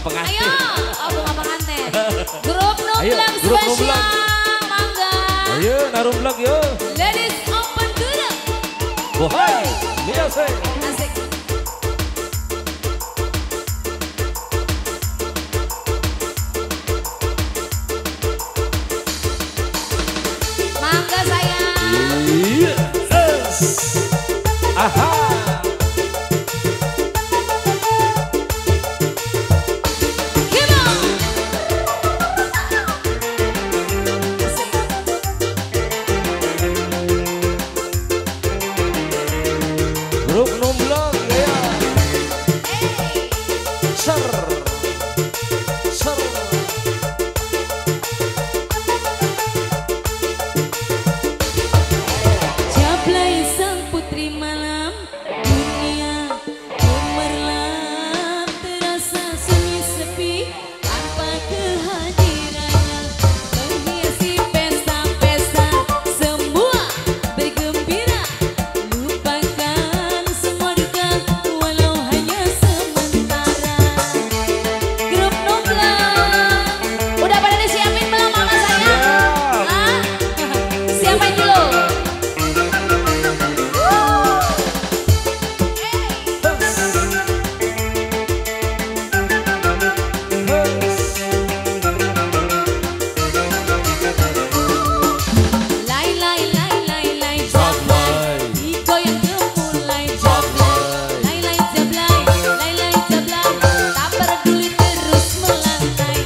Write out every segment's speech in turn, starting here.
pengantin. Ayo, oh bunga pengantin. Grup Numblang grup spesial, Numblang. mangga. Ayo, narumblak yo. Ladies open dulu. Bohai, lihat saya. Asik. Mangga sayang. Yes. Aha. Grup Numblang ya. Ser. Ser. Jablay sang putri malam, dunia gemerlap, terasa sunyi sepi tanpa kehadirannya. Menghiasi pesta-pesta, semua bergembira, lupakan semua duka walau hanya sementara. Grup Numblang, udah pada disiapin belum mama saya? Hah? Siapin dulu. Lai lai lai lai lai jablay, digoyang gemulai jablay. Lai lai jablay, lai lai jablay, tak peduli terus melantai.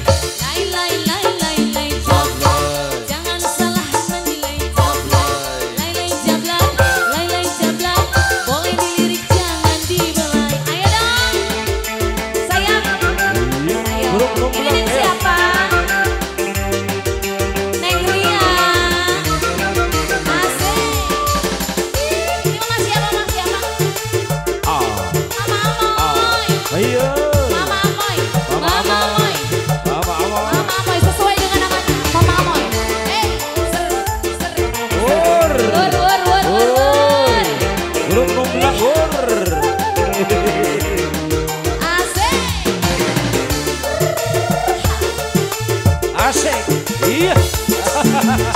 Lai lai lai lai lai jablay, jangan salah menilai jablay. Lai lai jablay, lai lai jablay, boleh dilirik jangan dibelai. Ayo dong, sayang. Ayo. Grup Ini Numblang tim ya. siapa? Neng Ria. Asik. Ini mama siapa, mama siapa? Ah. Mama Amoy. Ayo. Mama Amoy. Mama Mama Amoy. Mama Amoy. Mama Amoy sesuai dengan namanya. Mama Amoy. Ser. Ur. Wur. Grup Numblang ur. Asik. Asik. Iya.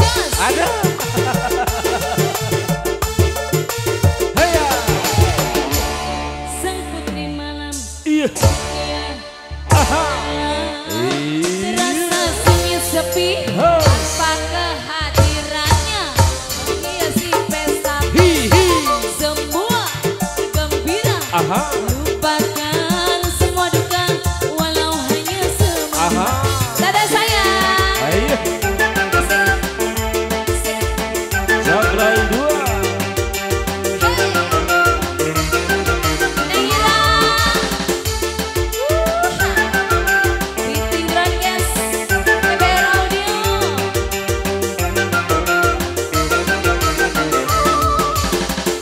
Just. Ada. Haya. Sang putri malam. Iya. Dunia Aha. terasa sunyi sepi tanpa kehadirannya. Menghiasi pesta, Hihi. semua bergembira, Aha. lupakan semua duka walau hanya sementara. Aha. Dadah sayang. Ayo. Jablay dua. Neng Ira. Meeting broadcast TBR Audio.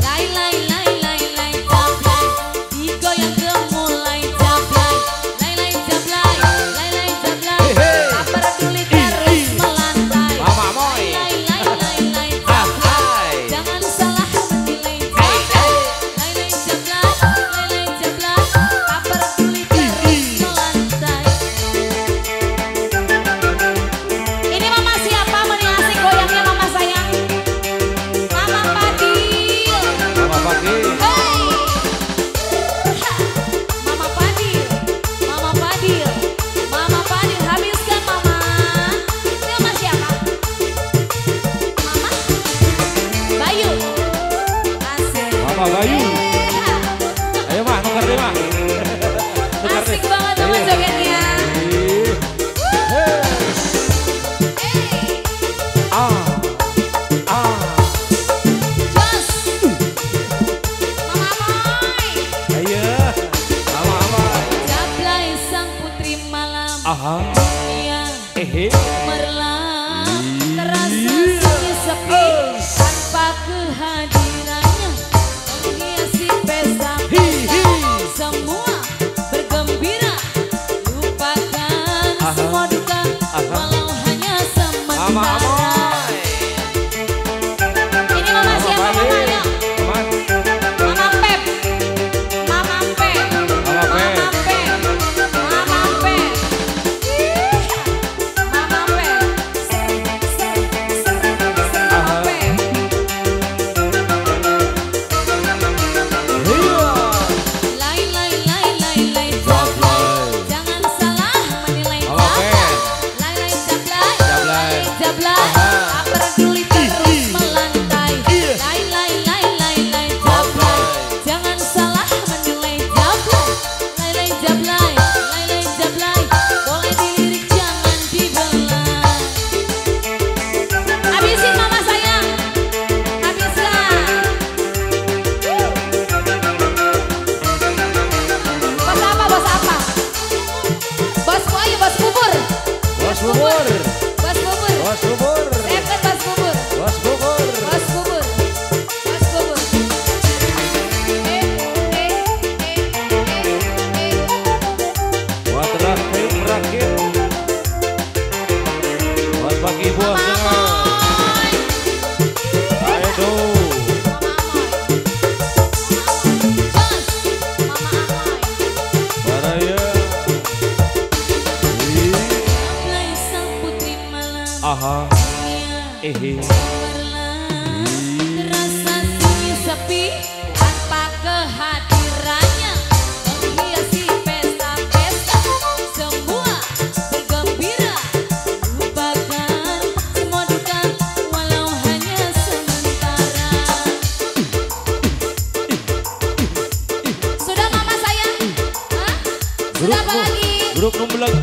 Lai lai lai lai lai jablay, digoyang gemulai jablay. Lai lai jablay, lai lai jablay, tak peduli terus melantai. Mama Amoy. Lai lai lai lai jablay, Ahai. jangan salah menilai jablay. Lai lai jablay, tak peduli terus melantai. Ini mama siapa? Meni asik goyangnya mama sayang. Mama Padil. Mama Pagi. Hey. Mama Padil. Mama Padil. Mama Padil habiskan mama. Ini mama siapa? Mama Bayu. Asik. Mama Bayu. Ayo mah, nuker deh mah. Nuker deh. Asik banget mama jogetnya. Yes. Hey. Ah. Ah. Jos. Mama Amoy. Ayo. Mama Amoy. Jablay sang putri malam. Aha. Dunia Ehe. merlap, terasa sunyi sepi tanpa kehadirannya. Menghiasi pesta, Hihi. semua bergembira, lupakan semua duka walau hanya Mama sementara. Amoy. Ini mama siapa mama? Ayo. Teman. Mama Pep. Mama Pep. Mama Pep. Mama Pep. Mama Pep. Terasa sunyi sepi tanpa kehadirannya menghiasi pesta-pesta. Semua bergembira, lupakan semua duka walau hanya sementara. Sudah mama sayang? Hah? Sudah apa lagi? Grup numbelang.